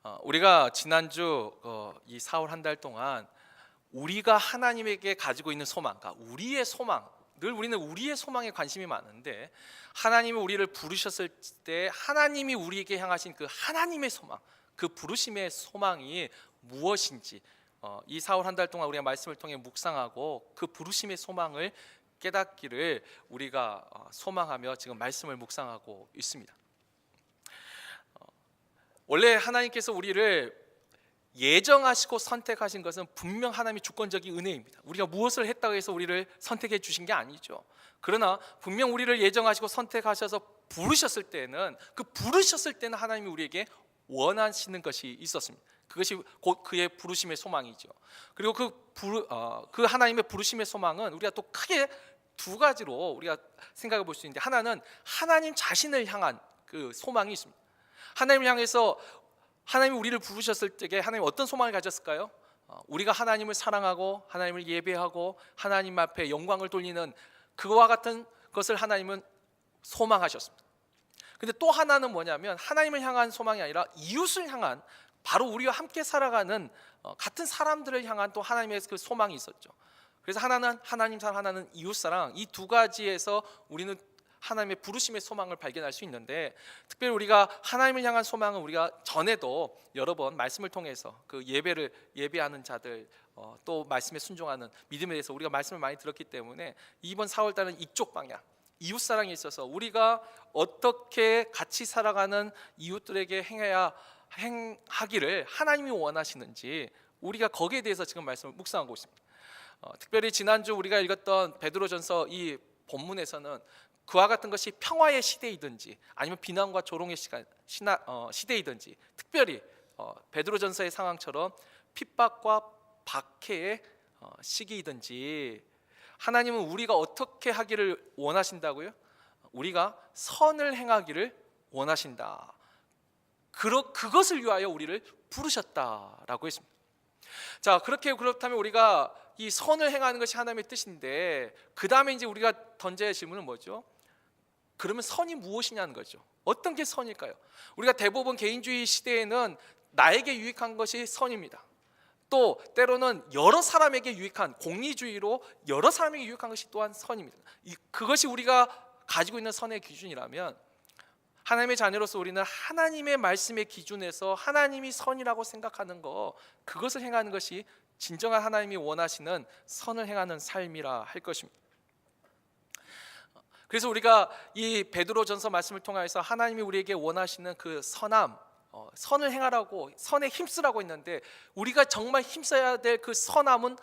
우리가 지난주 이 4월 한 달 동안 우리가 하나님에게 가지고 있는 소망, 그러니까 우리의 소망, 늘 우리는 우리의 소망에 관심이 많은데 하나님이 우리를 부르셨을 때 하나님이 우리에게 향하신 그 하나님의 소망, 그 부르심의 소망이 무엇인지 이 4월 한 달 동안 우리가 말씀을 통해 묵상하고 그 부르심의 소망을 깨닫기를 우리가 소망하며 지금 말씀을 묵상하고 있습니다. 원래 하나님께서 우리를 예정하시고 선택하신 것은 분명 하나님의 주권적인 은혜입니다. 우리가 무엇을 했다고 해서 우리를 선택해 주신 게 아니죠. 그러나 분명 우리를 예정하시고 선택하셔서 부르셨을 때는 하나님이 우리에게 원하시는 것이 있었습니다. 그것이 곧 그의 부르심의 소망이죠. 그리고 그 하나님의 부르심의 소망은 우리가 또 크게 두 가지로 우리가 생각해 볼 수 있는데, 하나는 하나님 자신을 향한 그 소망이 있습니다. 하나님을 향해서 하나님이 우리를 부르셨을 때 하나님이 어떤 소망을 가졌을까요? 우리가 하나님을 사랑하고 하나님을 예배하고 하나님 앞에 영광을 돌리는 그와 같은 것을 하나님은 소망하셨습니다. 근데 또 하나는 뭐냐면 하나님을 향한 소망이 아니라 이웃을 향한, 바로 우리와 함께 살아가는 같은 사람들을 향한 또 하나님의 그 소망이 있었죠. 그래서 하나는 하나님 사랑, 하나는 이웃 사랑, 이 두 가지에서 우리는 하나님의 부르심의 소망을 발견할 수 있는데, 특별히 우리가 하나님을 향한 소망은 우리가 전에도 여러 번 말씀을 통해서 그 예배하는 자들, 또 말씀에 순종하는 믿음에 대해서 우리가 말씀을 많이 들었기 때문에 이번 4월달은 이쪽 방향, 이웃 사랑에 있어서 우리가 어떻게 같이 살아가는 이웃들에게 행하기를 하나님이 원하시는지 우리가 거기에 대해서 지금 말씀을 묵상하고 있습니다. 특별히 지난주 우리가 읽었던 베드로전서 이 본문에서는 그와 같은 것이 평화의 시대이든지 아니면 비난과 조롱의 시대이든지, 특별히 베드로전서의 상황처럼 핍박과 박해의 시기이든지 하나님은 우리가 어떻게 하기를 원하신다고요? 우리가 선을 행하기를 원하신다. 그것을 위하여 우리를 부르셨다라고 했습니다. 자, 그렇다면 우리가 이 선을 행하는 것이 하나님의 뜻인데, 그 다음에 이제 우리가 던져야 할 질문은 뭐죠? 그러면 선이 무엇이냐는 거죠. 어떤 게 선일까요? 우리가 대부분 개인주의 시대에는 나에게 유익한 것이 선입니다. 또 때로는 여러 사람에게 유익한, 공리주의로 여러 사람에게 유익한 것이 또한 선입니다. 그것이 우리가 가지고 있는 선의 기준이라면, 하나님의 자녀로서 우리는 하나님의 말씀의 기준에서 하나님이 선이라고 생각하는 것, 그것을 행하는 것이 진정한 하나님이 원하시는 선을 행하는 삶이라 할 것입니다. 그래서 우리가 이 베드로전서 말씀을 통해서 하나님이 우리에게 원하시는 그 선함, 선을 행하라고, 선에 힘쓰라고 했는데, 우리가 정말 힘써야 될 그 선함은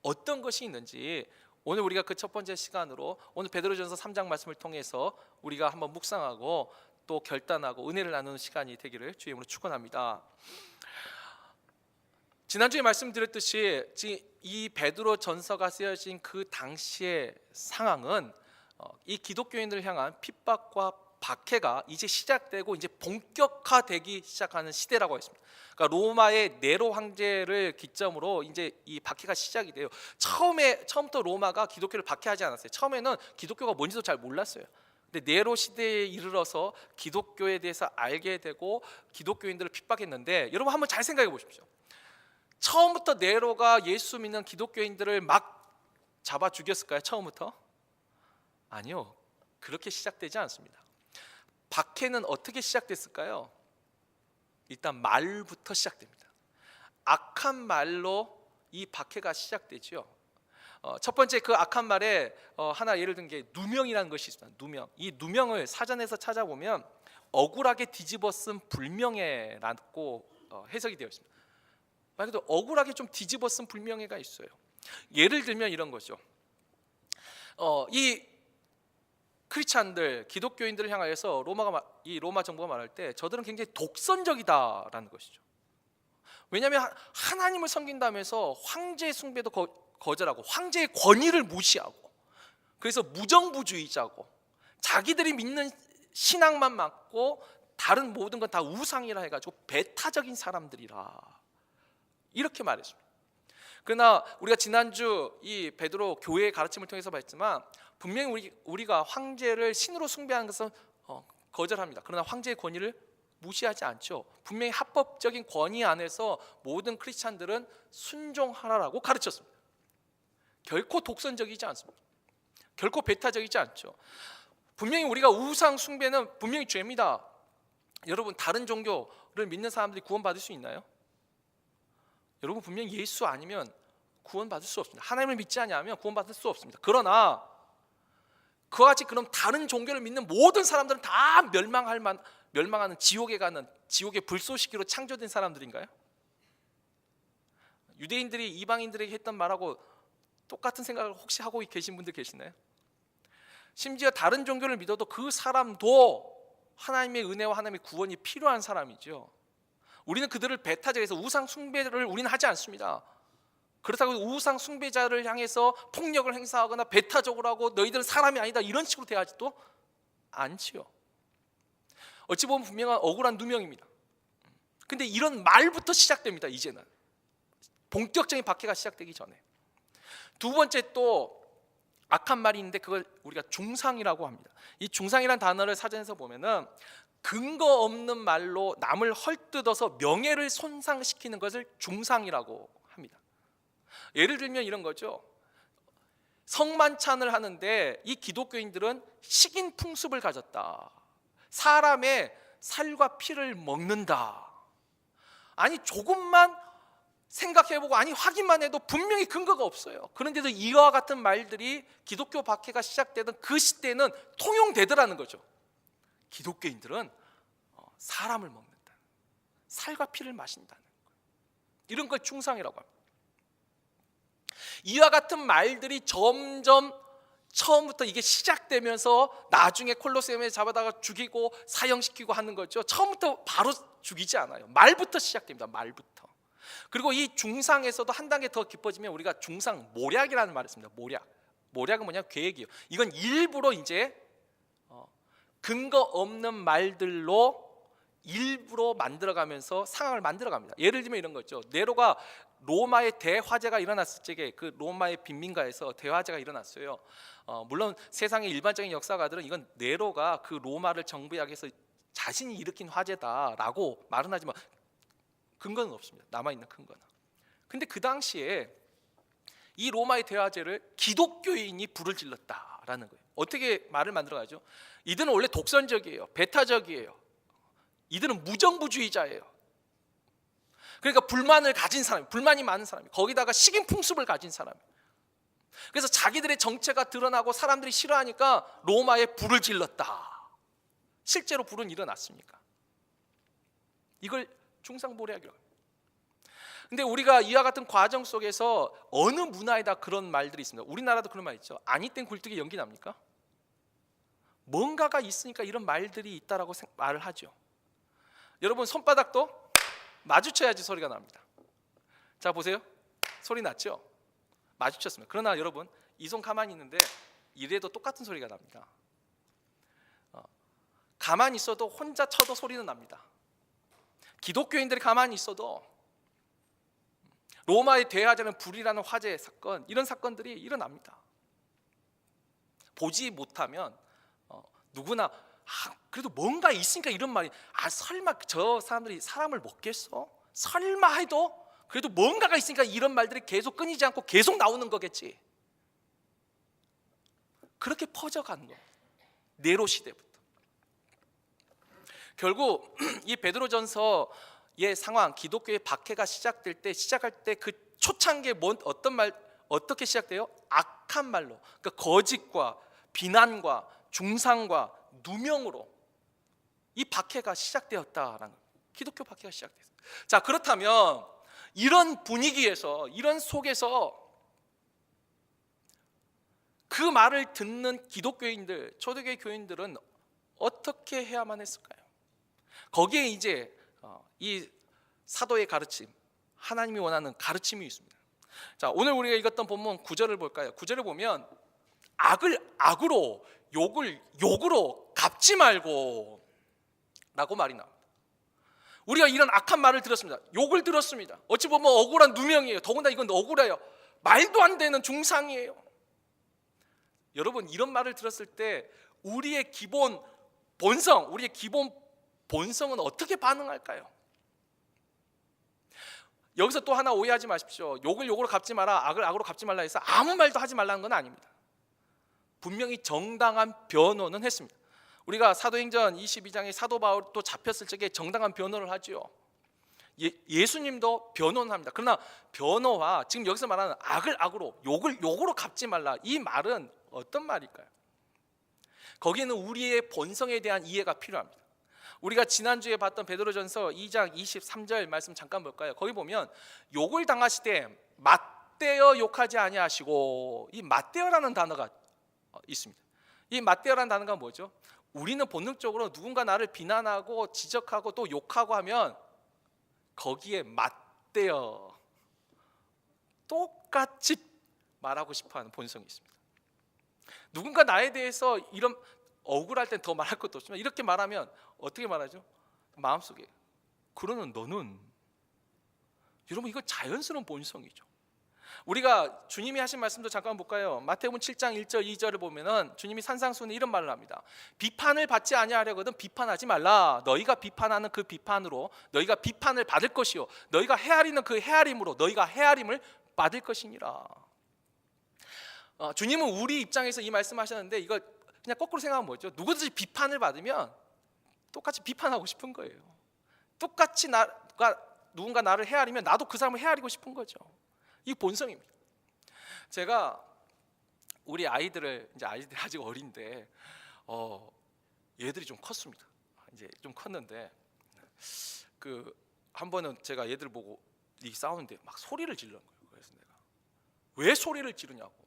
어떤 것이 있는지 오늘 우리가 그 첫 번째 시간으로 오늘 베드로전서 3장 말씀을 통해서 우리가 한번 묵상하고 또 결단하고 은혜를 나누는 시간이 되기를 주의 이름으로 축원합니다. 지난주에 말씀드렸듯이 이 베드로전서가 쓰여진 그 당시의 상황은 이 기독교인들을 향한 핍박과 박해가 이제 시작되고 이제 본격화되기 시작하는 시대라고 했습니다. 그러니까 로마의 네로 황제를 기점으로 이제 이 박해가 시작이 돼요. 처음부터 로마가 기독교를 박해하지 않았어요. 처음에는 기독교가 뭔지도 잘 몰랐어요. 근데 네로 시대에 이르러서 기독교에 대해서 알게 되고 기독교인들을 핍박했는데, 여러분 한번 잘 생각해 보십시오. 처음부터 네로가 예수 믿는 기독교인들을 막 잡아 죽였을까요? 처음부터? 아니요, 그렇게 시작되지 않습니다. 박해는 어떻게 시작됐을까요? 일단 말부터 시작됩니다. 악한 말로 이 박해가 시작되죠. 첫 번째 그 악한 말에 하나 예를 든 게 누명이라는 것이 있습니다. 누명. 이 누명을 사전에서 찾아보면 억울하게 뒤집어 쓴 불명예라고 해석이 되어 있습니다. 말 그대로 억울하게 좀 뒤집어 쓴 불명예가 있어요. 예를 들면 이런 거죠. 이 크리스찬들, 기독교인들을 향하여서 로마 정부가 말할 때 저들은 굉장히 독선적이다라는 것이죠. 왜냐하면 하나님을 섬긴다면서 황제 숭배도 거절하고 황제의 권위를 무시하고, 그래서 무정부주의자고 자기들이 믿는 신앙만 맞고 다른 모든 건 다 우상이라 해가지고 배타적인 사람들이라, 이렇게 말했습니다. 그러나 우리가 지난주 이 베드로 교회의 가르침을 통해서 봤지만 분명히 우리가 황제를 신으로 숭배하는 것은 거절합니다. 그러나 황제의 권위를 무시하지 않죠. 분명히 합법적인 권위 안에서 모든 크리스찬들은 순종하라라고 가르쳤습니다. 결코 독선적이지 않습니다. 결코 배타적이지 않죠. 분명히 우리가 우상 숭배는 분명히 죄입니다. 여러분, 다른 종교를 믿는 사람들이 구원받을 수 있나요? 여러분, 분명히 예수 아니면 구원받을 수 없습니다. 하나님을 믿지 않으면 구원받을 수 없습니다. 그러나 그와 같이 그럼 다른 종교를 믿는 모든 사람들은 다 멸망하는 지옥에 가는 지옥의 불쏘시개로 창조된 사람들인가요? 유대인들이 이방인들에게 했던 말하고 똑같은 생각을 혹시 하고 계신 분들 계시나요? 심지어 다른 종교를 믿어도 그 사람도 하나님의 은혜와 하나님의 구원이 필요한 사람이죠. 우리는 그들을 배타적에서 우상 숭배를 우리는 하지 않습니다. 그렇다고 우상 숭배자를 향해서 폭력을 행사하거나 배타적으로 하고 너희들은 사람이 아니다 이런 식으로 대하지도 않지요. 어찌 보면 분명한 억울한 누명입니다. 근데 이런 말부터 시작됩니다. 이제는 본격적인 박해가 시작되기 전에. 두 번째 또 악한 말이 있는데 그걸 우리가 중상이라고 합니다. 이 중상이라는 단어를 사전에서 보면은 근거 없는 말로 남을 헐뜯어서 명예를 손상시키는 것을 중상이라고 합니다. 예를 들면 이런 거죠. 성만찬을 하는데 이 기독교인들은 식인 풍습을 가졌다. 사람의 살과 피를 먹는다. 아니 조금만 생각해보고 아니 확인만 해도 분명히 근거가 없어요. 그런데도 이와 같은 말들이 기독교 박해가 시작되던 그 시대는 통용되더라는 거죠. 기독교인들은 사람을 먹는다. 살과 피를 마신다는 거예요. 이런 걸 중상이라고 합니다. 이와 같은 말들이 점점 처음부터 이게 시작되면서 나중에 콜로세움에 잡아다가 죽이고 사형시키고 하는 거죠. 처음부터 바로 죽이지 않아요. 말부터 시작됩니다. 말부터. 그리고 이 중상에서도 한 단계 더 깊어지면 우리가 중상 모략이라는 말을 씁니다. 모략은 뭐냐? 계획이요. 이건 일부러 이제 근거 없는 말들로 일부러 만들어가면서 상황을 만들어갑니다. 예를 들면 이런 거죠. 네로가 로마의 대화재가 일어났을 적에 그 로마의 빈민가에서 대화재가 일어났어요. 물론 세상의 일반적인 역사가들은 이건 네로가 그 로마를 정부하게해서 자신이 일으킨 화재다라고 말은 하지만 근거는 없습니다. 남아있는 근거는. 근데 그 당시에 이 로마의 대화재를 기독교인이 불을 질렀다라는 거예요. 어떻게 말을 만들어가죠? 이들은 원래 독선적이에요. 배타적이에요. 이들은 무정부주의자예요. 그러니까 불만을 가진 사람, 불만이 많은 사람이, 거기다가 식인 풍습을 가진 사람이. 그래서 자기들의 정체가 드러나고 사람들이 싫어하니까 로마에 불을 질렀다. 실제로 불은 일어났습니까? 이걸 중상모략이라고 합니다. 근데 우리가 이와 같은 과정 속에서 어느 문화에다 그런 말들이 있습니다. 우리나라도 그런 말 있죠. 아니 땐 굴뚝에 연기 납니까? 뭔가가 있으니까 이런 말들이 있다라고 말을 하죠. 여러분 손바닥도 마주쳐야지 소리가 납니다. 자 보세요. 소리 났죠? 마주쳤습니다. 그러나 여러분 이 손 가만히 있는데 이래도 똑같은 소리가 납니다. 가만히 있어도 혼자 쳐도 소리는 납니다. 기독교인들이 가만히 있어도 로마의 대화재는 불이라는 화재 사건, 이런 사건들이 일어납니다. 보지 못하면 누구나 그래도 뭔가 있으니까 이런 말이 설마 저 사람들이 사람을 먹겠어? 설마 해도 그래도 뭔가가 있으니까 이런 말들이 계속 끊이지 않고 계속 나오는 거겠지. 그렇게 퍼져간 거. 네로 시대부터. 결국 이 베드로전서의 상황, 기독교의 박해가 시작할 때 그 초창기에 어떻게 시작돼요? 악한 말로, 그러니까 거짓과 비난과 중상과 누명으로 이 박해가 시작되었다라는 거예요. 기독교 박해가 시작됐어요. 자, 그렇다면 이런 분위기에서, 이런 속에서 그 말을 듣는 기독교인들, 초대교회 교인들은 어떻게 해야만 했을까요? 거기에 이제 이 사도의 가르침, 하나님이 원하는 가르침이 있습니다. 자, 오늘 우리가 읽었던 본문 9절을 볼까요? 9절을 보면 악을 악으로, 욕을 욕으로 갚지 말고 라고 말이 나옵니다. 우리가 이런 악한 말을 들었습니다. 욕을 들었습니다. 어찌 보면 억울한 누명이에요. 더군다나 이건 억울해요. 말도 안 되는 중상이에요. 여러분 이런 말을 들었을 때 우리의 기본 본성, 우리의 기본 본성은 어떻게 반응할까요? 여기서 또 하나 오해하지 마십시오. 욕을 욕으로 갚지 마라, 악을 악으로 갚지 말라 해서 아무 말도 하지 말라는 건 아닙니다. 분명히 정당한 변호는 했습니다. 우리가 사도행전 22장에 사도 바울이 또 잡혔을 적에 정당한 변호를 하죠. 예수님도 변호는 합니다. 그러나 변호와 지금 여기서 말하는 악을 악으로, 욕을 욕으로 갚지 말라, 이 말은 어떤 말일까요? 거기에는 우리의 본성에 대한 이해가 필요합니다. 우리가 지난주에 봤던 베드로전서 2장 23절 말씀 잠깐 볼까요? 거기 보면 욕을 당하시되 맞대어 욕하지 아니하시고, 이 맞대어라는 단어가 있습니다. 이 맞대어라는 단어가 뭐죠? 우리는 본능적으로 누군가 나를 비난하고 지적하고 또 욕하고 하면 거기에 맞대어 똑같이 말하고 싶어하는 본성이 있습니다. 누군가 나에 대해서 이런 억울할 땐 더 말할 것도 없지만 이렇게 말하면 어떻게 말하죠? 마음속에 그러는 너는, 여러분 이거 자연스러운 본성이죠. 우리가 주님이 하신 말씀도 잠깐 볼까요? 마태복음 7장 1절 2절을 보면은 주님이 산상수훈에 이런 말을 합니다. 비판을 받지 아니하려거든 비판하지 말라. 너희가 비판하는 그 비판으로 너희가 비판을 받을 것이요 너희가 헤아리는 그 헤아림으로 너희가 헤아림을 받을 것이니라. 주님은 우리 입장에서 이 말씀하셨는데 이거 그냥 거꾸로 생각하면 뭐죠? 누구든지 비판을 받으면 똑같이 비판하고 싶은 거예요. 똑같이 누군가 나를 헤아리면 나도 그 사람을 헤아리고 싶은 거죠. 이 본성입니다. 제가 우리 아이들이 아직 어린데 얘들이 좀 컸습니다. 이제 좀 컸는데 한 번은 제가 얘들 보고 이 싸우는데 막 소리를 지르는 거예요. 그래서 내가 왜 소리를 지르냐고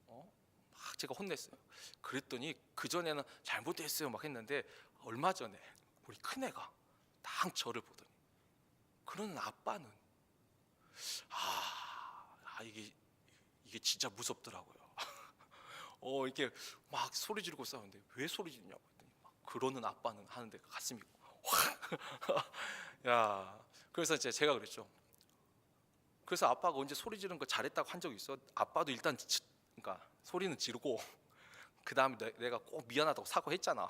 막 제가 혼냈어요. 그랬더니 그 전에는 잘못했어요 막 했는데 얼마 전에 우리 큰애가 딱 저를 보더니 그러는 아빠는 이게 진짜 무섭더라고요. 이렇게 막 소리 지르고 싸우는데 왜 소리 지르냐고 했더니 막 그러는 아빠는 하는데 가슴이 확 야, 그래서 제가 그랬죠. 그래서 아빠가 언제 소리 지르는 거 잘했다고 한 적이 있어? 아빠도 일단 그러니까 소리는 지르고 그 다음에 내가 꼭 미안하다고 사과했잖아.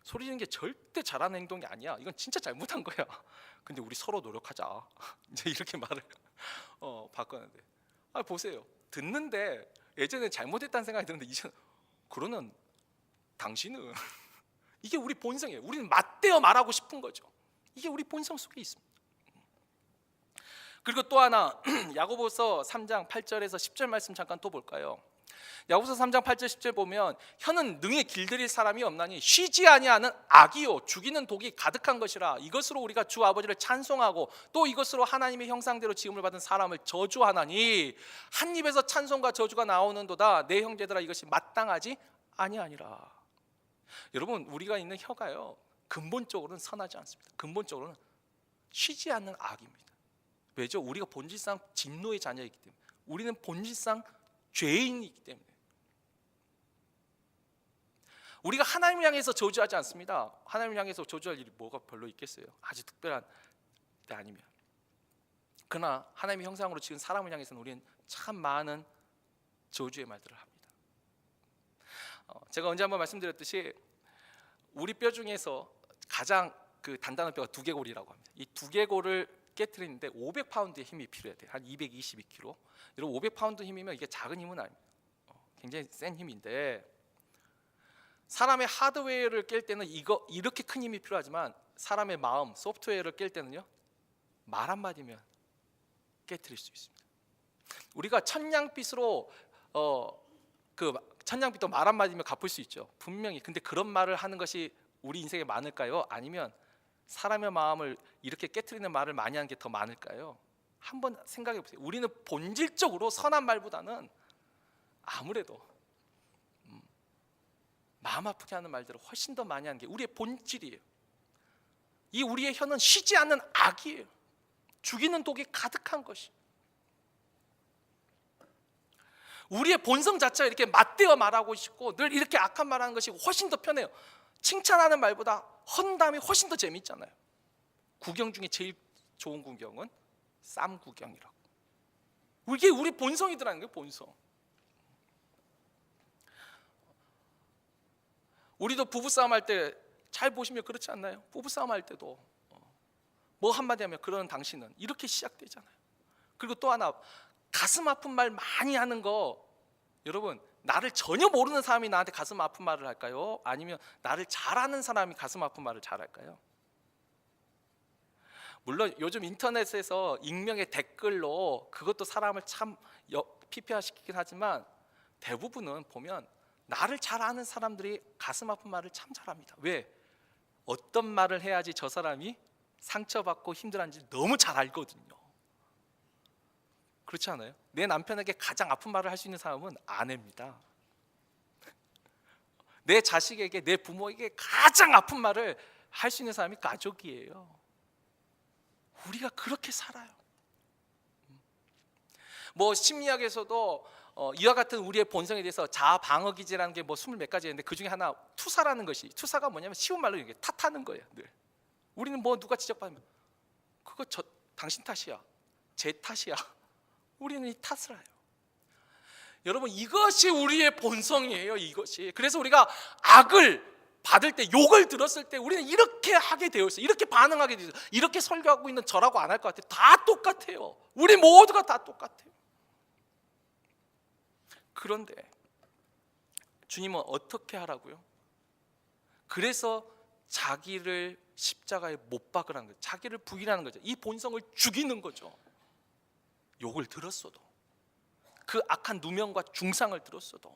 소리 지르는 게 절대 잘하는 행동이 아니야. 이건 진짜 잘못한 거야. 근데 우리 서로 노력하자. 이제 이렇게 말을 바꿨는데 보세요. 듣는데 예전에 잘못했다는 생각이 드는데 이제는 그러는 당신은 이게 우리 본성이에요. 우리는 맞대어 말하고 싶은 거죠. 이게 우리 본성 속에 있습니다. 그리고 또 하나 야고보서 3장 8절에서 10절 말씀 잠깐 또 볼까요? 야고보서 3장 8절 10절 보면 혀는 능히 길들일 사람이 없나니 쉬지 아니하는 악이요 죽이는 독이 가득한 것이라. 이것으로 우리가 주 아버지를 찬송하고 또 이것으로 하나님의 형상대로 지음을 받은 사람을 저주하나니 한 입에서 찬송과 저주가 나오는도다. 내 형제들아 이것이 마땅하지 아니하니라. 여러분 우리가 있는 혀가요 근본적으로는 선하지 않습니다. 근본적으로는 쉬지 않는 악입니다. 왜죠? 우리가 본질상 진노의 자녀이기 때문에, 우리는 본질상 죄인이기 때문에. 우리가 하나님을 향해서 저주하지 않습니다. 하나님을 향해서 저주할 일이 뭐가 별로 있겠어요? 아주 특별한 때 아니면. 그러나 하나님의 형상으로 지은 사람을 향해서는 우리는 참 많은 저주의 말들을 합니다. 제가 언제 한번 말씀드렸듯이 우리 뼈 중에서 가장 단단한 뼈가 두개골이라고 합니다. 이 두개골을 깨트리는데 500파운드의 힘이 필요해야 돼요. 한 222kg. 여러분 500파운드 힘이면 이게 작은 힘은 아닙니다. 굉장히 센 힘인데 사람의 하드웨어를 깰 때는 이렇게 큰 힘이 필요하지만 사람의 마음, 소프트웨어를 깰 때는요 말 한마디면 깨트릴 수 있습니다. 우리가 천냥빚으로 천냥빚도 말 한마디면 갚을 수 있죠. 분명히. 근데 그런 말을 하는 것이 우리 인생에 많을까요? 아니면 사람의 마음을 이렇게 깨트리는 말을 많이 하는 게 더 많을까요? 한번 생각해 보세요. 우리는 본질적으로 선한 말보다는 아무래도 마음 아프게 하는 말들을 훨씬 더 많이 하는 게 우리의 본질이에요. 이 우리의 혀는 쉬지 않는 악이에요. 죽이는 독이 가득한 것이. 우리의 본성 자체가 이렇게 맞대어 말하고 싶고 늘 이렇게 악한 말하는 것이 훨씬 더 편해요. 칭찬하는 말보다 헌담이 훨씬 더 재밌잖아요. 구경 중에 제일 좋은 구경은 쌈구경이라고. 이게 우리 본성이더라는 거예요. 본성. 우리도 부부싸움 할 때 잘 보시면 그렇지 않나요? 부부싸움 할 때도 뭐 한마디 하면 그러는 당신은 이렇게 시작되잖아요. 그리고 또 하나, 가슴 아픈 말 많이 하는 거, 여러분 나를 전혀 모르는 사람이 나한테 가슴 아픈 말을 할까요? 아니면 나를 잘 아는 사람이 가슴 아픈 말을 잘 할까요? 물론 요즘 인터넷에서 익명의 댓글로 그것도 사람을 참 피폐화시키긴 하지만 대부분은 보면 나를 잘 아는 사람들이 가슴 아픈 말을 참 잘합니다. 왜? 어떤 말을 해야지 저 사람이 상처받고 힘들어하는지 너무 잘 알거든요. 그렇지 않아요? 내 남편에게 가장 아픈 말을 할 수 있는 사람은 아내입니다. 내 자식에게, 내 부모에게 가장 아픈 말을 할 수 있는 사람이 가족이에요. 우리가 그렇게 살아요. 뭐 심리학에서도 이와 같은 우리의 본성에 대해서 자아 방어 기제라는 게 뭐 20몇 가지 있는데 그 중에 하나 투사라는 것이, 투사가 뭐냐면 쉬운 말로 이게 탓하는 거예요. 늘. 우리는 뭐 누가 지적받으면 그거 당신 탓이야, 제 탓이야. 우리는 이 탓을 해요. 여러분 이것이 우리의 본성이에요. 이것이. 그래서 우리가 악을 받을 때, 욕을 들었을 때 우리는 이렇게 하게 되어 있어요. 이렇게 반응하게 되어 있어요. 이렇게 설교하고 있는 저라고 안 할 것 같아요. 다 똑같아요. 우리 모두가 다 똑같아요. 그런데 주님은 어떻게 하라고요? 그래서 자기를 십자가에 못 박으라는 거죠. 자기를 부인하는 거죠. 이 본성을 죽이는 거죠. 욕을 들었어도, 그 악한 누명과 중상을 들었어도,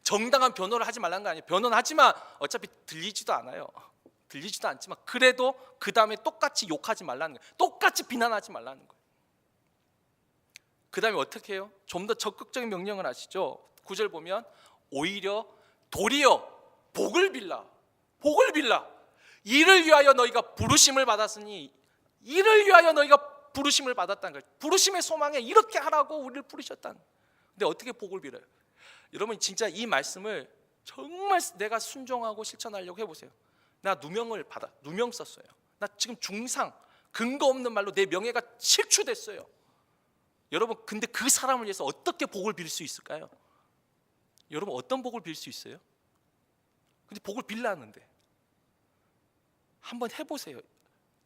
정당한 변호를 하지 말라는 거 아니에요. 변호는 하지만 어차피 들리지도 않아요. 들리지도 않지만 그래도 그 다음에 똑같이 욕하지 말라는 거예요. 똑같이 비난하지 말라는 거예요. 그 다음에 어떻게 해요? 좀 더 적극적인 명령을 하시죠. 9절 보면 오히려 도리어 복을 빌라, 복을 빌라. 이를 위하여 너희가 부르심을 받았으니, 이를 위하여 너희가 부르심을 받았다는 거예요. 부르심의 소망에 이렇게 하라고 우리를 부르셨다는 거예요. 근데 어떻게 복을 빌어요? 여러분 진짜 이 말씀을 정말 내가 순종하고 실천하려고 해보세요. 나 누명을 받아, 누명 썼어요. 나 지금 중상, 근거 없는 말로 내 명예가 실추됐어요. 여러분 근데 그 사람을 위해서 어떻게 복을 빌 수 있을까요? 여러분 어떤 복을 빌 수 있어요? 근데 복을 빌라는데 한번 해보세요.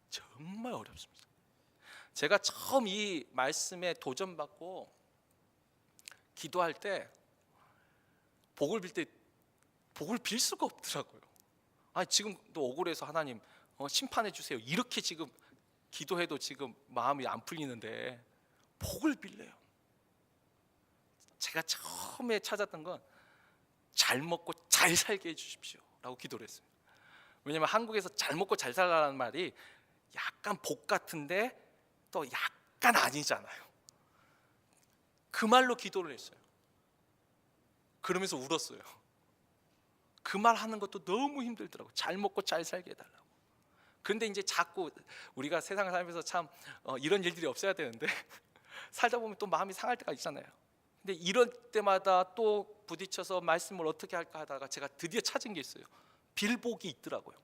정말 어렵습니다. 제가 처음 이 말씀에 도전받고 기도할 때 복을 빌 수가 없더라고요. 아니 지금도 억울해서 하나님 심판해 주세요. 이렇게 지금 기도해도 지금 마음이 안 풀리는데 복을 빌래요. 제가 처음에 찾았던 건 잘 먹고 잘 살게 해주십시오 라고 기도를 했어요. 왜냐하면 한국에서 잘 먹고 잘 살라는 말이 약간 복 같은데 또 약간 아니잖아요. 그 말로 기도를 했어요. 그러면서 울었어요. 그 말 하는 것도 너무 힘들더라고요. 잘 먹고 잘 살게 해달라고. 그런데 이제 자꾸 우리가 세상을 살면서 참 이런 일들이 없어야 되는데 살다 보면 또 마음이 상할 때가 있잖아요. 근데 이럴 때마다 또 부딪혀서 말씀을 어떻게 할까 하다가 제가 드디어 찾은 게 있어요. 빌복이 있더라고요.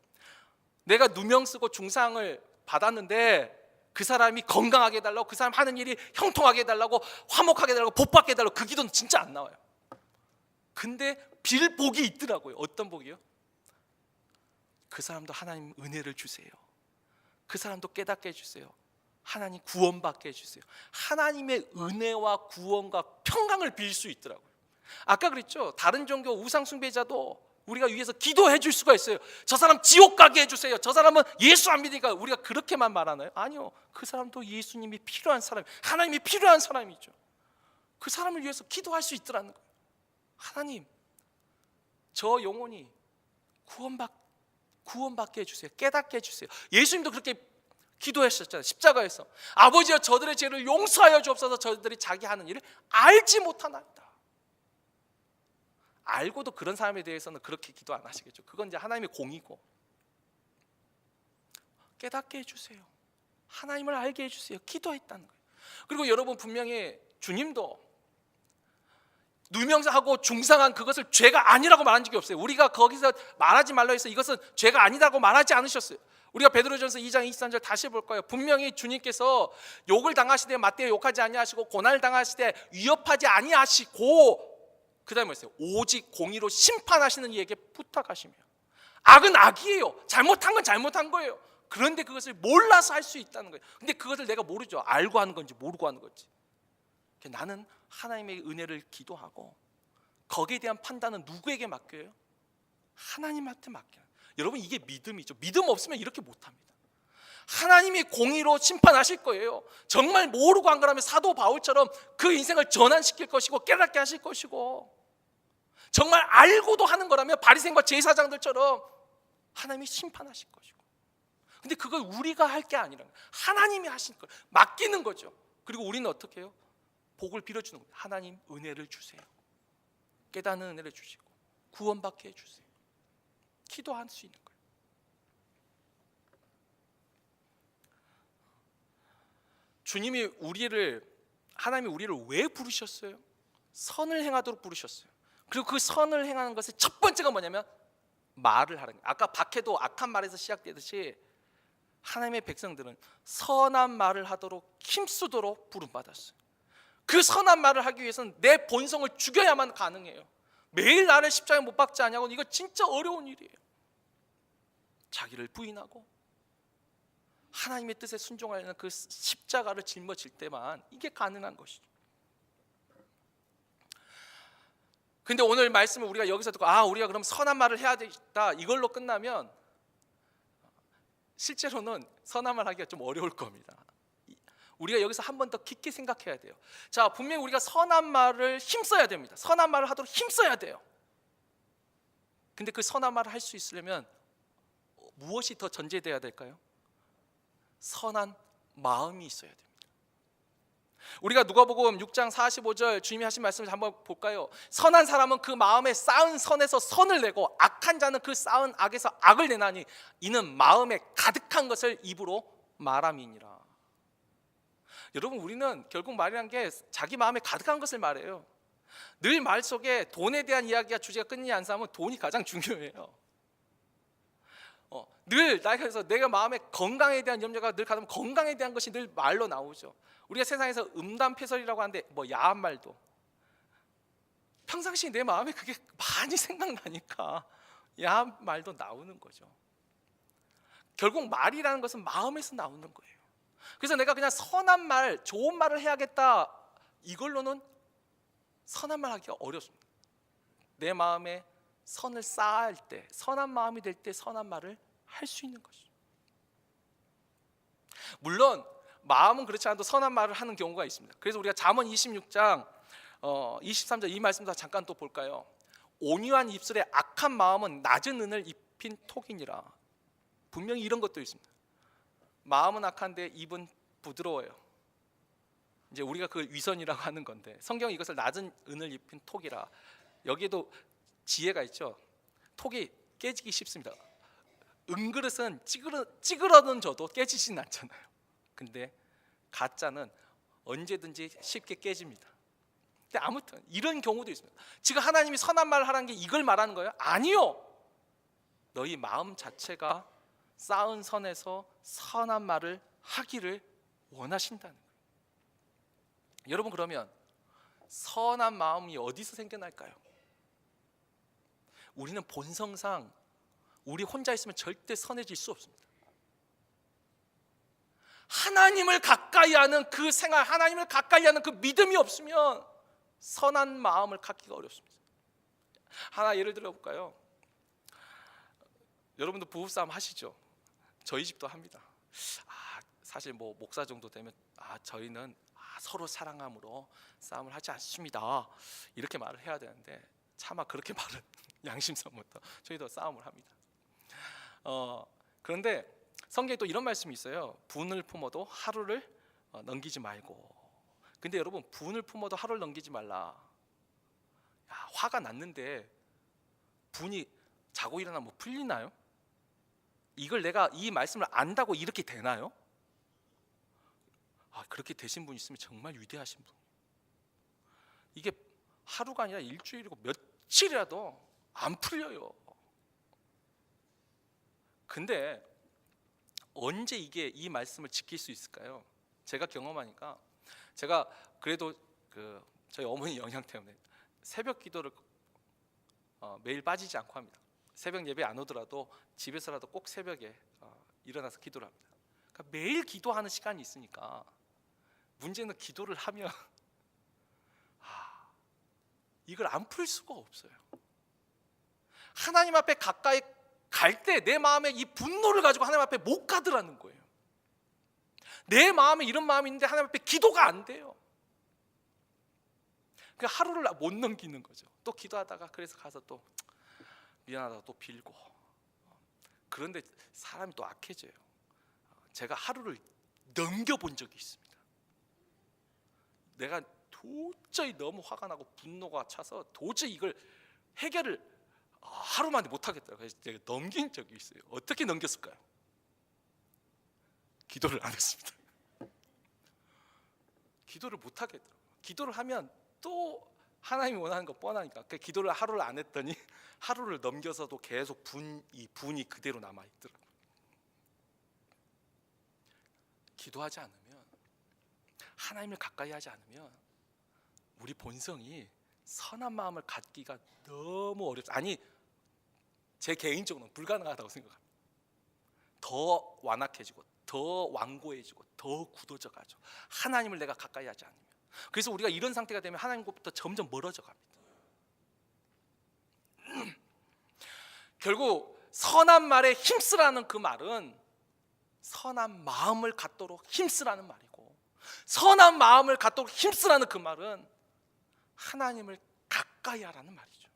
내가 누명 쓰고 중상을 받았는데 그 사람이 건강하게 해달라고, 그 사람 하는 일이 형통하게 해달라고, 화목하게 해달라고, 복받게 해달라고, 그 기도는 진짜 안 나와요. 근데 빌 복이 있더라고요. 어떤 복이요? 그 사람도 하나님 은혜를 주세요. 그 사람도 깨닫게 해주세요. 하나님 구원받게 해주세요. 하나님의 은혜와 구원과 평강을 빌 수 있더라고요. 아까 그랬죠. 다른 종교 우상 숭배자도 우리가 위해서 기도해 줄 수가 있어요. 저 사람 지옥 가게 해주세요. 저 사람은 예수 안 믿으니까 우리가 그렇게만 말하나요? 아니요. 그 사람도 예수님이 필요한 사람, 하나님이 필요한 사람이죠. 그 사람을 위해서 기도할 수 있더라는 거예요. 하나님, 저 영혼이 구원받게 해주세요. 깨닫게 해주세요. 예수님도 그렇게 기도하셨잖아요. 십자가에서 아버지여 저들의 죄를 용서하여 주옵소서. 저들이 자기 하는 일을 알지 못하나이다. 알고도 그런 사람에 대해서는 그렇게 기도 안 하시겠죠. 그건 이제 하나님의 공이고. 깨닫게 해주세요. 하나님을 알게 해주세요. 기도했다는 거예요. 그리고 여러분 분명히 주님도 누명하고 중상한 그것을 죄가 아니라고 말한 적이 없어요. 우리가 거기서 말하지 말라 해서 이것은 죄가 아니라고 말하지 않으셨어요. 우리가 베드로전서 2장 23절 다시 볼 거예요. 분명히 주님께서 욕을 당하시되 맞대어 욕하지 아니하시고 고난을 당하시되 위협하지 아니하시고, 그 다음에 뭐였어요? 오직 공의로 심판하시는 이에게 부탁하시며 악은 악이에요. 잘못한 건 잘못한 거예요. 그런데 그것을 몰라서 할 수 있다는 거예요. 근데 그것을 내가 모르죠. 알고 하는 건지 모르고 하는 건지. 나는 하나님의 은혜를 기도하고 거기에 대한 판단은 누구에게 맡겨요? 하나님한테 맡겨요. 여러분, 이게 믿음이죠. 믿음 없으면 이렇게 못합니다. 하나님이 공의로 심판하실 거예요. 정말 모르고 한 거라면 사도 바울처럼 그 인생을 전환시킬 것이고 깨닫게 하실 것이고, 정말 알고도 하는 거라면 바리새인과 제사장들처럼 하나님이 심판하실 것이고. 근데 그걸 우리가 할 게 아니라 하나님이 하신 걸 맡기는 거죠. 그리고 우리는 어떻게 해요? 복을 빌어주는 거예요. 하나님 은혜를 주세요. 깨닫는 은혜를 주시고 구원받게 해주세요. 기도할 수 있는 거예요. 하나님이 우리를 왜 부르셨어요? 선을 행하도록 부르셨어요. 그리고 그 선을 행하는 것의 첫 번째가 뭐냐면 말을 하는 거예요. 아까 박해도 악한 말에서 시작되듯이 하나님의 백성들은 선한 말을 하도록 힘쓰도록 부름받았어요. 그 선한 말을 하기 위해서는 내 본성을 죽여야만 가능해요. 매일 나를 십자가에 못 박지 않냐고, 이거 진짜 어려운 일이에요. 자기를 부인하고 하나님의 뜻에 순종하려는 그 십자가를 짊어질 때만 이게 가능한 것이죠. 근데 오늘 말씀을 우리가 여기서 듣고 우리가 그럼 선한 말을 해야 되겠다 이걸로 끝나면 실제로는 선한 말 하기가 좀 어려울 겁니다. 우리가 여기서 한 번 더 깊게 생각해야 돼요. 자, 분명히 우리가 선한 말을 힘써야 됩니다. 선한 말을 하도록 힘써야 돼요. 근데 그 선한 말을 할 수 있으려면 무엇이 더 전제돼야 될까요? 선한 마음이 있어야 됩니다. 우리가 누가복음 6장 45절 주님이 하신 말씀을 한번 볼까요? 선한 사람은 그 마음에 쌓은 선에서 선을 내고 악한 자는 그 쌓은 악에서 악을 내나니 이는 마음에 가득한 것을 입으로 말함이니라. 여러분, 우리는 결국 말이란 게 자기 마음에 가득한 것을 말해요. 늘 말 속에 돈에 대한 이야기가 주제가 끊이지 않는 사람은 돈이 가장 중요해요. 늘 그래서 내가 마음에 건강에 대한 염려가 늘 가면 건강에 대한 것이 늘 말로 나오죠. 우리가 세상에서 음담패설이라고 하는데 야한 말도 평상시 내 마음에 그게 많이 생각나니까 야한 말도 나오는 거죠. 결국 말이라는 것은 마음에서 나오는 거예요. 그래서 내가 그냥 선한 말, 좋은 말을 해야겠다 이걸로는 선한 말 하기가 어렵습니다. 내 마음에 선을 쌓을 때, 선한 마음이 될 때 선한 말을 할 수 있는 것이죠. 물론 마음은 그렇지 않아도 선한 말을 하는 경우가 있습니다. 그래서 우리가 잠언 26장 23절 이 말씀도 잠깐 또 볼까요? 온유한 입술에 악한 마음은 낮은 은을 입힌 톡이니라. 분명히 이런 것도 있습니다. 마음은 악한데 입은 부드러워요. 이제 우리가 그 위선이라고 하는 건데 성경이 이것을 낮은 은을 입힌 톡이라. 여기에도 지혜가 있죠. 톡이 깨지기 쉽습니다. 은그릇은 찌그러든 져도 깨지진 않잖아요. 근데 가짜는 언제든지 쉽게 깨집니다. 근데 아무튼 이런 경우도 있습니다. 지금 하나님이 선한 말을 하라는 게 이걸 말하는 거예요? 아니요. 너희 마음 자체가 쌓은 선에서 선한 말을 하기를 원하신다는 거예요. 여러분, 그러면 선한 마음이 어디서 생겨날까요? 우리는 본성상 우리 혼자 있으면 절대 선해질 수 없습니다. 하나님을 가까이 하는 그 생활, 하나님을 가까이 하는 그 믿음이 없으면 선한 마음을 갖기가 어렵습니다. 하나 예를 들어 볼까요? 여러분도 부부싸움 하시죠? 저희 집도 합니다. 사실 목사 정도 되면 저희는 서로 사랑함으로 싸움을 하지 않습니다. 이렇게 말을 해야 되는데 차마 그렇게 말은 양심선부터 저희도 싸움을 합니다. 그런데 성경에 또 이런 말씀이 있어요. 분을 품어도 하루를 넘기지 말고. 근데 여러분, 분을 품어도 하루를 넘기지 말라. 화가 났는데 분이 자고 일어나면 풀리나요? 이걸 내가 이 말씀을 안다고 이렇게 되나요? 그렇게 되신 분 있으면 정말 위대하신 분. 이게 하루가 아니라 일주일이고 며칠이라도 안 풀려요. 근데 언제 이 말씀을 지킬 수 있을까요? 제가 경험하니까, 제가 그래도 저희 어머니 영향 때문에 새벽 기도를 매일 빠지지 않고 합니다. 새벽 예배 안 오더라도 집에서라도 꼭 새벽에 일어나서 기도를 합니다. 그러니까 매일 기도하는 시간이 있으니까 문제는 기도를 하면 이걸 안 풀 수가 없어요. 하나님 앞에 가까이 갈 때 내 마음에 이 분노를 가지고 하나님 앞에 못 가더라는 거예요. 내 마음에 이런 마음이 있는데 하나님 앞에 기도가 안 돼요. 그 하루를 못 넘기는 거죠. 또 기도하다가 그래서 가서 또 미안하다고 또 빌고. 그런데 사람이 또 악해져요. 제가 하루를 넘겨본 적이 있습니다. 내가 도저히 너무 화가 나고 분노가 차서 도저히 이걸 해결을 하루 만에 못 하겠더라고요. 그래서 제가 넘긴 적이 있어요. 어떻게 넘겼을까요? 기도를 안 했습니다. 기도를 못 하겠더라고요. 기도를 하면 또 하나님이 원하는 거 뻔하니까. 그 기도를 하루를 안 했더니 하루를 넘겨서도 계속 분이 그대로 남아 있더라고요. 기도하지 않으면, 하나님을 가까이 하지 않으면 우리 본성이 선한 마음을 갖기가 너무 어렵다. 아니, 제 개인적으로는 불가능하다고 생각합니다. 더 완악해지고 더 완고해지고 더 굳어져 가죠. 하나님을 내가 가까이 하지 않으면. 그래서 우리가 이런 상태가 되면 하나님과부터 점점 멀어져 갑니다. 결국 선한 말에 힘쓰라는 그 말은 선한 마음을 갖도록 힘쓰라는 말이고, 선한 마음을 갖도록 힘쓰라는 그 말은 하나님을 가까이 하라는 말이죠.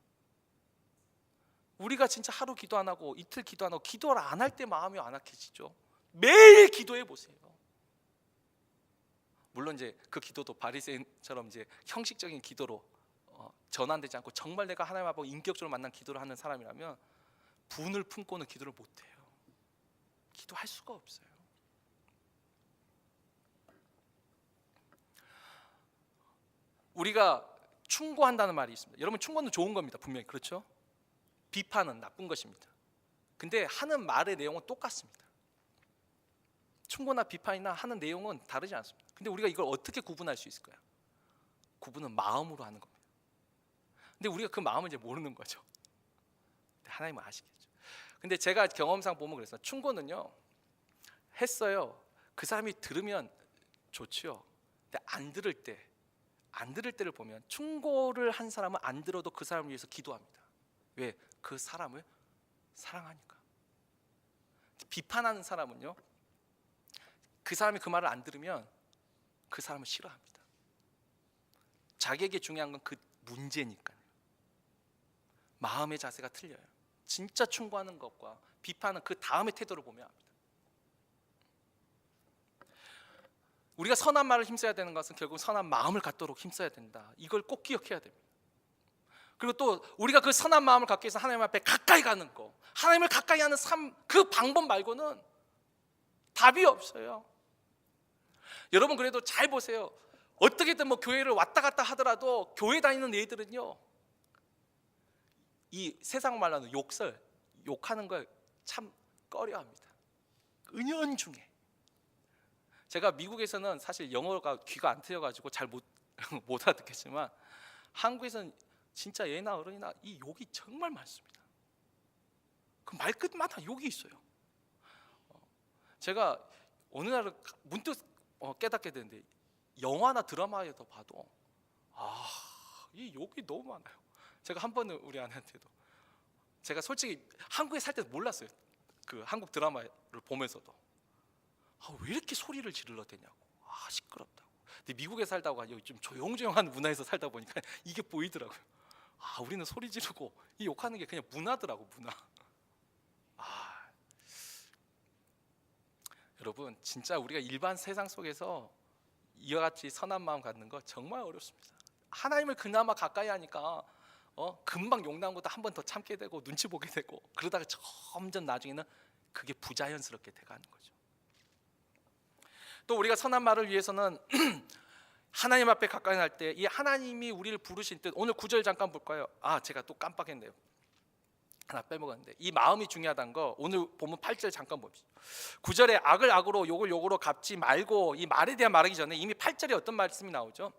우리가 진짜 하루 기도 안 하고 이틀 기도 안 하고 기도를 안 할 때 마음이 완악해지죠. 매일 기도해 보세요. 물론 이제 그 기도도 바리새인처럼 이제 형식적인 기도로 전환되지 않고 정말 내가 하나님 앞에 인격적으로 만난 기도를 하는 사람이라면 분을 품고는 기도를 못 해요. 기도할 수가 없어요. 우리가 충고한다는 말이 있습니다. 여러분, 충고는 좋은 겁니다. 분명히 그렇죠? 비판은 나쁜 것입니다. 근데 하는 말의 내용은 똑같습니다. 충고나 비판이나 하는 내용은 다르지 않습니다. 근데 우리가 이걸 어떻게 구분할 수 있을까요? 구분은 마음으로 하는 겁니다. 근데 우리가 그 마음을 이제 모르는 거죠. 하나님은 아시겠죠. 근데 제가 경험상 보면 그랬어요. 충고는요, 했어요. 그 사람이 들으면 좋죠. 근데 안 들을 때를 보면 충고를 한 사람은 안 들어도 그 사람을 위해서 기도합니다. 왜? 그 사람을 사랑하니까. 비판하는 사람은요, 그 사람이 그 말을 안 들으면 그 사람을 싫어합니다. 자기에게 중요한 건 그 문제니까요. 마음의 자세가 틀려요. 진짜 충고하는 것과 비판은 그 다음의 태도를 보면 합니다. 우리가 선한 말을 힘써야 되는 것은 결국 선한 마음을 갖도록 힘써야 된다. 이걸 꼭 기억해야 됩니다. 그리고 또 우리가 그 선한 마음을 갖기 위해서 하나님 앞에 가까이 가는 거, 하나님을 가까이 하는 삶, 그 방법 말고는 답이 없어요. 여러분, 그래도 잘 보세요. 어떻게든 뭐 교회를 왔다 갔다 하더라도 교회 다니는 애들은요, 이 세상 말로는 욕하는 걸 참 꺼려합니다. 은연중에. 제가 미국에서는 사실 영어가 귀가 안 트여가지고 잘 못 알아듣겠지만 한국에서는 진짜 예나 어른이나 이 욕이 정말 많습니다. 그 말끝마다 욕이 있어요. 제가 어느 날은 문득 깨닫게 되는데, 영화나 드라마에서 봐도 이 욕이 너무 많아요. 제가 한 번은 우리 아내한테도, 제가 솔직히 한국에 살 때도 몰랐어요. 그 한국 드라마를 보면서도 왜 이렇게 소리를 지르러대냐고, 시끄럽다고. 근데 미국에 살다가 여기 좀 조용조용한 문화에서 살다 보니까 이게 보이더라고요. 우리는 소리 지르고 이 욕하는 게 그냥 문화더라고, 문화. 여러분, 진짜 우리가 일반 세상 속에서 이와 같이 선한 마음 갖는 거 정말 어렵습니다. 하나님을 그나마 가까이 하니까 금방 욕나는 것도 한 번 더 참게 되고 눈치 보게 되고, 그러다가 점점 나중에는 그게 부자연스럽게 돼가는 거죠. 또 우리가 선한 말을 위해서는 하나님 앞에 가까이 할 때 이 하나님이 우리를 부르신 뜻, 오늘 9절 잠깐 볼까요? 제가 또 깜빡했네요. 하나 빼먹었는데 이 마음이 중요하다는 거 오늘 보면 8절 잠깐 봅시다. 9절에 악을 악으로 욕을 욕으로 갚지 말고, 이 말에 대한 말하기 전에 이미 8절에 어떤 말씀이 나오죠?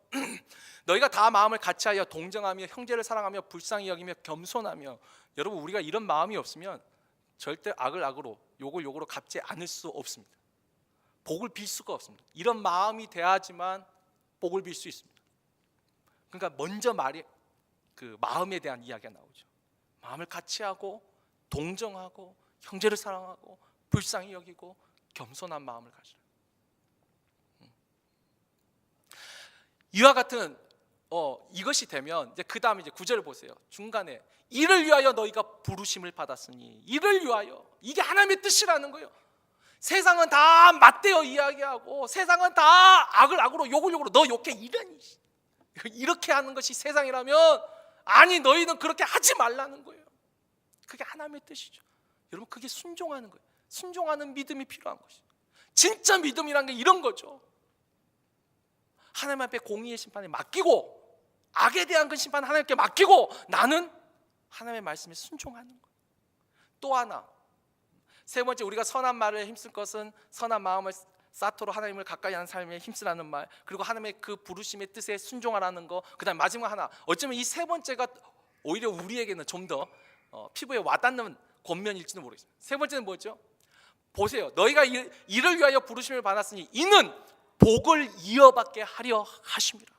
너희가 다 마음을 같이하여 동정하며 형제를 사랑하며 불쌍히 여기며 겸손하며. 여러분, 우리가 이런 마음이 없으면 절대 악을 악으로 욕을 욕으로 갚지 않을 수 없습니다. 복을 빌 수가 없습니다. 이런 마음이 돼야지만 복을 빌 수 있습니다. 그러니까 먼저 말이 그 마음에 대한 이야기가 나오죠. 마음을 같이 하고 동정하고 형제를 사랑하고 불쌍히 여기고 겸손한 마음을 가지라. 이와 같은 이것이 되면 이제 그 다음에 이제 9절을 보세요. 중간에 이를 위하여 너희가 부르심을 받았으니, 이를 위하여, 이게 하나님의 뜻이라는 거예요. 세상은 다 맞대어 이야기하고 세상은 다 악을 악으로 욕을 욕으로 너 욕해 이렇게 하는 것이 세상이라면, 아니 너희는 그렇게 하지 말라는 거예요. 그게 하나님의 뜻이죠. 여러분, 그게 순종하는 거예요. 순종하는 믿음이 필요한 것이죠. 진짜 믿음이란 게 이런 거죠. 하나님 앞에 공의의 심판에 맡기고, 악에 대한 그 심판 하나님께 맡기고, 나는 하나님의 말씀에 순종하는 거예요. 또 하나, 세 번째, 우리가 선한 말을 힘쓸 것은 선한 마음을 쌓도록 하나님을 가까이 하는 삶에 힘쓰라는 말, 그리고 하나님의 그 부르심의 뜻에 순종하라는 거. 그 다음 마지막 하나, 어쩌면 이 세 번째가 오히려 우리에게는 좀 더 피부에 와닿는 권면일지도 모르겠어요. 세 번째는 뭐죠? 보세요. 너희가 이를 위하여 부르심을 받았으니 이는 복을 이어받게 하려 하심이라.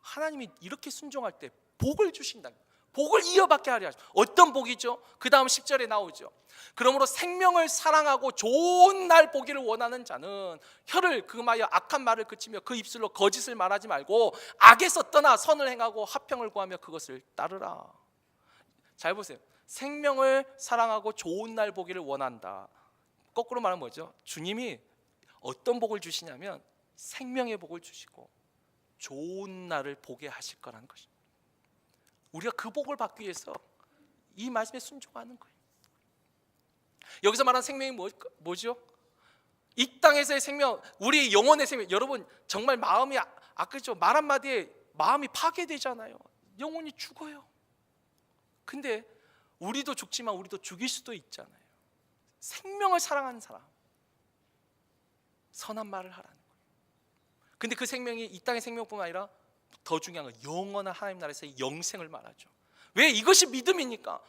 하나님이 이렇게 순종할 때 복을 주신다. 복을 이어받게 하려 하십니다. 어떤 복이죠? 그 다음 10절에 나오죠. 그러므로 생명을 사랑하고 좋은 날 보기를 원하는 자는 혀를 금하여 악한 말을 그치며 그 입술로 거짓을 말하지 말고 악에서 떠나 선을 행하고 화평을 구하며 그것을 따르라. 잘 보세요. 생명을 사랑하고 좋은 날 보기를 원한다. 거꾸로 말하면 뭐죠? 주님이 어떤 복을 주시냐면 생명의 복을 주시고 좋은 날을 보게 하실 거라는 것입니다. 우리가 그 복을 받기 위해서 이 말씀에 순종하는 거예요. 여기서 말하는 생명이 뭐죠? 이 땅에서의 생명, 우리 영혼의 생명. 여러분, 정말 마음이 아까죠? 말 한마디에 마음이 파괴되잖아요. 영혼이 죽어요. 근데 우리도 죽지만 우리도 죽일 수도 있잖아요. 생명을 사랑하는 사람, 선한 말을 하라는 거예요. 근데 그 생명이 이 땅의 생명뿐만 아니라 더 중요한 건 영원한 하나님 나라에서의 영생을 말하죠. 왜? 이것이 믿음이니까.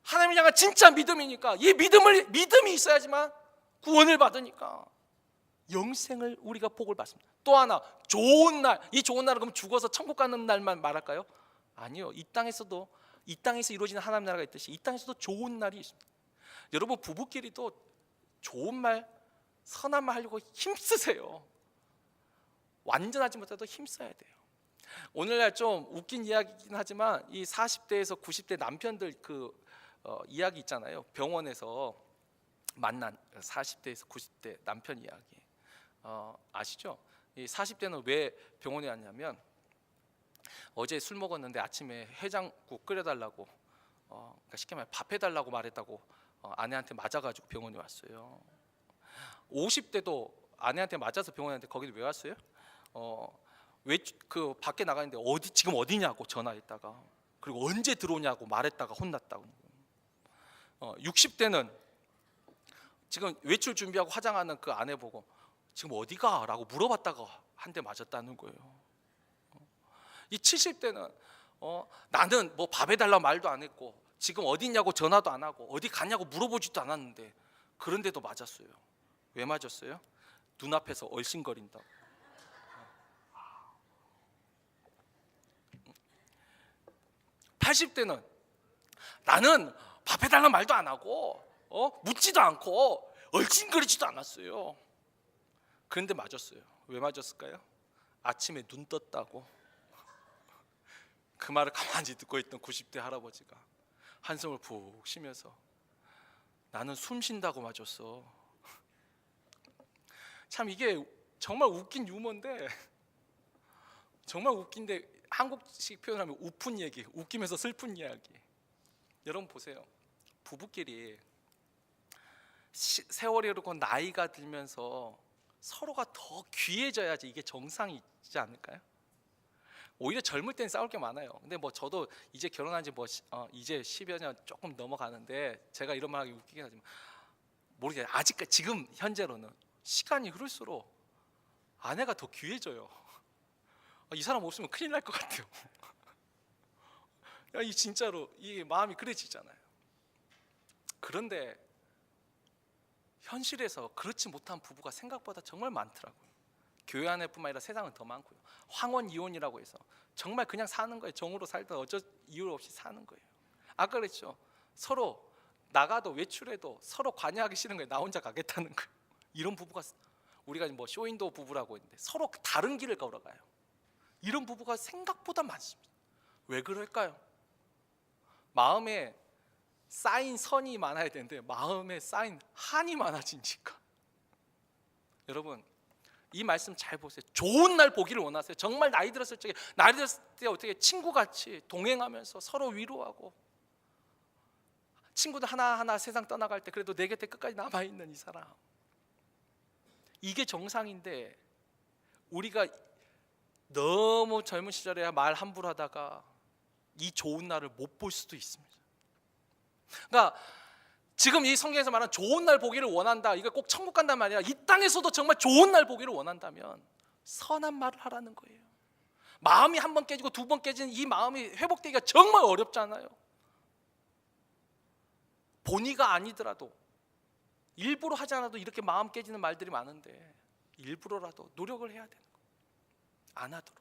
하나님을 향한 진짜 믿음이니까. 이 믿음이 있어야지만 구원을 받으니까 영생을 우리가 복을 받습니다. 또 하나, 좋은 날. 이 좋은 날은 그럼 죽어서 천국 가는 날만 말할까요? 아니요. 이 땅에서 이루어지는 하나님 나라가 있듯이 이 땅에서도 좋은 날이 있습니다. 여러분, 부부끼리도 좋은 말, 선한 말 하려고 힘쓰세요. 완전하지 못해도 힘써야 돼요. 오늘날 좀 웃긴 이야기긴 하지만 이 40대에서 90대 남편들 이야기 있잖아요. 병원에서 만난 40대에서 90대 남편 이야기. 아시죠? 이 40대는 왜 병원에 왔냐면 어제 술 먹었는데 아침에 해장국 끓여달라고, 그러니까 쉽게 말해 밥 해달라고 말했다고 아내한테 맞아가지고 병원에 왔어요. 50대도 아내한테 맞아서 병원에 왔는데 거기를 왜 왔어요? 왜 그 밖에 나가는데 지금 어디냐고 전화했다가, 그리고 언제 들어오냐고 말했다가 혼났다고. 60대는 지금 외출 준비하고 화장하는 그 아내 보고 지금 어디가? 라고 물어봤다가 한 대 맞았다는 거예요. 이 70대는 나는 뭐 밥 해달라고 말도 안 했고 지금 어디냐고 전화도 안 하고 어디 갔냐고 물어보지도 않았는데 그런데도 맞았어요. 왜 맞았어요? 눈앞에서 얼씬거린다고. 80대는 나는 밥 해달라는 말도 안 하고 묻지도 않고 얼씬거리지도 않았어요. 그런데 맞았어요. 왜 맞았을까요? 아침에 눈 떴다고. 그 말을 가만히 듣고 있던 90대 할아버지가 한숨을 푹 쉬면서 나는 숨 쉰다고 맞았어. 참 이게 정말 웃긴 유머인데, 정말 웃긴데 한국식 표현하면 우픈 얘기, 웃기면서 슬픈 이야기. 여러분 보세요. 부부끼리 세월이 흐르고 나이가 들면서 서로가 더 귀해져야지 이게 정상이 있지 않을까요? 오히려 젊을 땐 싸울 게 많아요. 근데 뭐 저도 이제 결혼한 지 이제 10여 년 조금 넘어가는데 제가 이런 말하기 웃기긴 하지만 모르겠어요. 아직까지 지금 현재로는 시간이 흐를수록 아내가 더 귀해져요. 이 사람 없으면 큰일 날 것 같아요. 이 진짜로 이 마음이 그래지잖아요. 그런데 현실에서 그렇지 못한 부부가 생각보다 정말 많더라고요. 교회 안에뿐만 아니라 세상은 더 많고요. 황혼 이혼이라고 해서 정말 그냥 사는 거예요. 정으로 살다 어쩔 이유 없이 사는 거예요. 아까 그랬죠. 서로 나가도 외출해도 서로 관여하기 싫은 거예요. 나 혼자 가겠다는 거예요. 이런 부부가 우리가 뭐 쇼윈도우 부부라고 했는데 서로 다른 길을 걸어가요. 이런 부부가 생각보다 많습니다. 왜 그럴까요? 마음에 쌓인 선이 많아야 되는데 마음에 쌓인 한이 많아지니까. 여러분 이 말씀 잘 보세요. 좋은 날 보기를 원하세요. 정말 나이 들었을 적에 나이 들었을 때 어떻게 친구같이 동행하면서 서로 위로하고 친구들 하나하나 세상 떠나갈 때 그래도 내 곁에 끝까지 남아있는 이 사람, 이게 정상인데 우리가 너무 젊은 시절에 말 함부로 하다가 이 좋은 날을 못 볼 수도 있습니다. 그러니까 지금 이 성경에서 말하는 좋은 날 보기를 원한다, 이거 꼭 천국 간단 말이야. 이 땅에서도 정말 좋은 날 보기를 원한다면 선한 말을 하라는 거예요. 마음이 한 번 깨지고 두 번 깨지는 이 마음이 회복되기가 정말 어렵잖아요. 본의가 아니더라도 일부러 하지 않아도 이렇게 마음 깨지는 말들이 많은데 일부러라도 노력을 해야 되는 거예요. 안 하도록.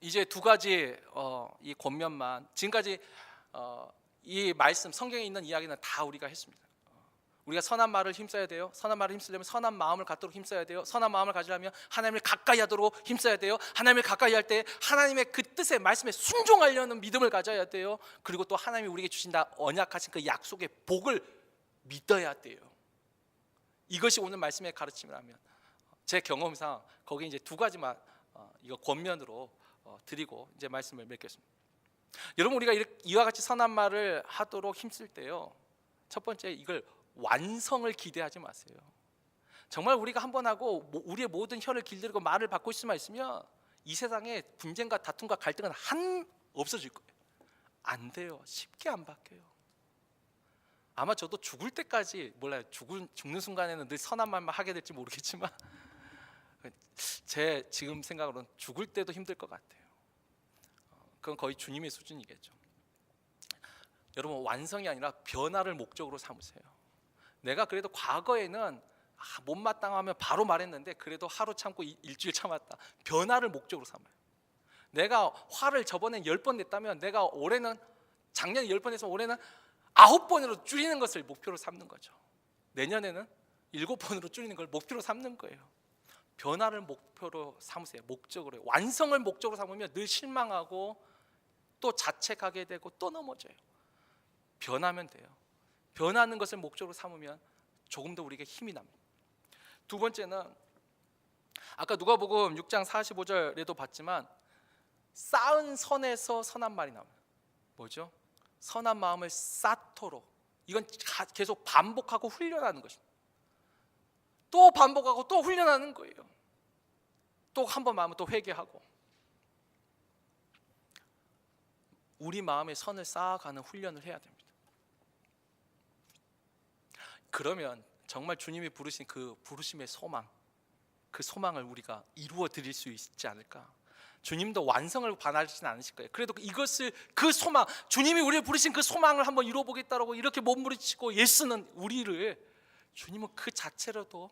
이제 두 가지 이 권면만, 지금까지 이 말씀 성경에 있는 이야기는 다 우리가 했습니다. 우리가 선한 말을 힘써야 돼요. 선한 말을 힘쓰려면 선한 마음을 갖도록 힘써야 돼요. 선한 마음을 가지려면 하나님을 가까이 하도록 힘써야 돼요. 하나님을 가까이 할 때 하나님의 그 뜻에 말씀에 순종하려는 믿음을 가져야 돼요. 그리고 또 하나님이 우리에게 주신다 언약하신 그 약속의 복을 믿어야 돼요. 이것이 오늘 말씀의 가르침이라면 제 경험상 거기 이제 두 가지만 이거 권면으로 드리고 이제 말씀을 맺겠습니다. 여러분 우리가 이와 같이 선한 말을 하도록 힘쓸 때요, 첫 번째 이걸 완성을 기대하지 마세요. 정말 우리가 한번 하고 우리의 모든 혀를 길들이고 말을 받고 있으면 이 세상에 분쟁과 다툼과 갈등은 없어질 거예요. 안 돼요. 쉽게 안 바뀌어요. 아마 저도 죽을 때까지 몰라요. 죽는 순간에는 늘 선한 말만 하게 될지 모르겠지만 제 지금 생각으로는 죽을 때도 힘들 것 같아요. 그건 거의 주님의 수준이겠죠. 여러분 완성이 아니라 변화를 목적으로 삼으세요. 내가 그래도 과거에는 못마땅하면 바로 말했는데 그래도 하루 참고 일주일 참았다. 변화를 목적으로 삼아요. 내가 화를 저번엔 10번 냈다면 내가 올해는, 작년에 10번 했으면 올해는 9번으로 줄이는 것을 목표로 삼는 거죠. 내년에는 7번으로 줄이는 걸 목표로 삼는 거예요. 변화를 목표로 삼으세요. 목적으로. 완성을 목적으로 삼으면 늘 실망하고 또 자책하게 되고 또 넘어져요. 변하면 돼요. 변하는 것을 목적으로 삼으면 조금 더 우리에게 힘이 납니다. 두 번째는 아까 누가복음 6장 45절에도 봤지만 쌓은 선에서 선한 말이 나옵니다. 뭐죠? 선한 마음을 쌓도록. 이건 계속 반복하고 훈련하는 것입니다. 또 반복하고 또 훈련하는 거예요. 또 한 번 마음은 또 회개하고. 우리 마음의 선을 쌓아가는 훈련을 해야 됩니다. 그러면 정말 주님이 부르신 그 부르심의 소망, 그 소망을 우리가 이루어 드릴 수 있지 않을까. 주님도 완성을 바라시진 않으실 거예요. 그래도 이것을, 그 소망, 주님이 우리를 부르신 그 소망을 한번 이루어보겠다라고 이렇게 몸부림치고 예수는 우리를, 주님은 그 자체로도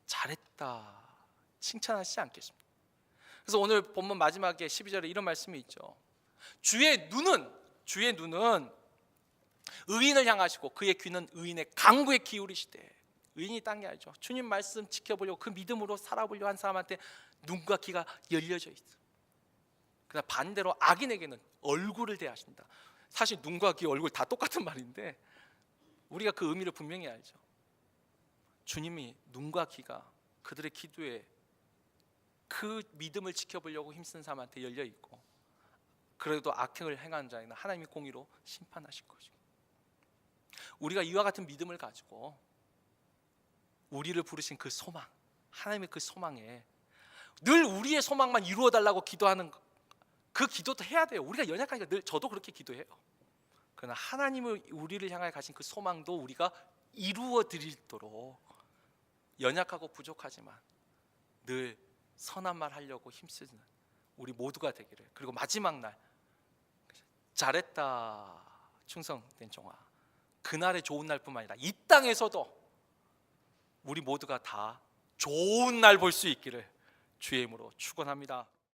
잘했다 칭찬하시지 않겠습니까? 그래서 오늘 본문 마지막에 12절에 이런 말씀이 있죠. 주의 눈은 의인을 향하시고 그의 귀는 의인의 간구에 기울이시되. 의인이 딴 게 아니죠. 주님 말씀 지켜보려고 그 믿음으로 살아보려고 한 사람한테 눈과 귀가 열려져 있어요. 그러나 반대로 악인에게는 얼굴을 대하신다. 사실 눈과 귀, 얼굴 다 똑같은 말인데 우리가 그 의미를 분명히 알죠. 주님이 눈과 귀가 그들의 기도에 그 믿음을 지켜보려고 힘쓴 사람한테 열려 있고, 그래도 악행을 행한 자에는 하나님이 공의로 심판하실 것이고, 우리가 이와 같은 믿음을 가지고 우리를 부르신 그 소망, 하나님의 그 소망에 늘 우리의 소망만 이루어 달라고 기도하는 그 기도도 해야 돼요. 우리가 연약하니까 늘 저도 그렇게 기도해요. 그러나 하나님을 우리를 향해 가신 그 소망도 우리가 이루어 드리도록 연약하고 부족하지만 늘 선한 말 하려고 힘쓰는 우리 모두가 되기를. 그리고 마지막 날 잘했다 충성된 종아, 그날의 좋은 날뿐만 아니라 이 땅에서도 우리 모두가 다 좋은 날 볼 수 있기를 주의 이름으로 축원합니다.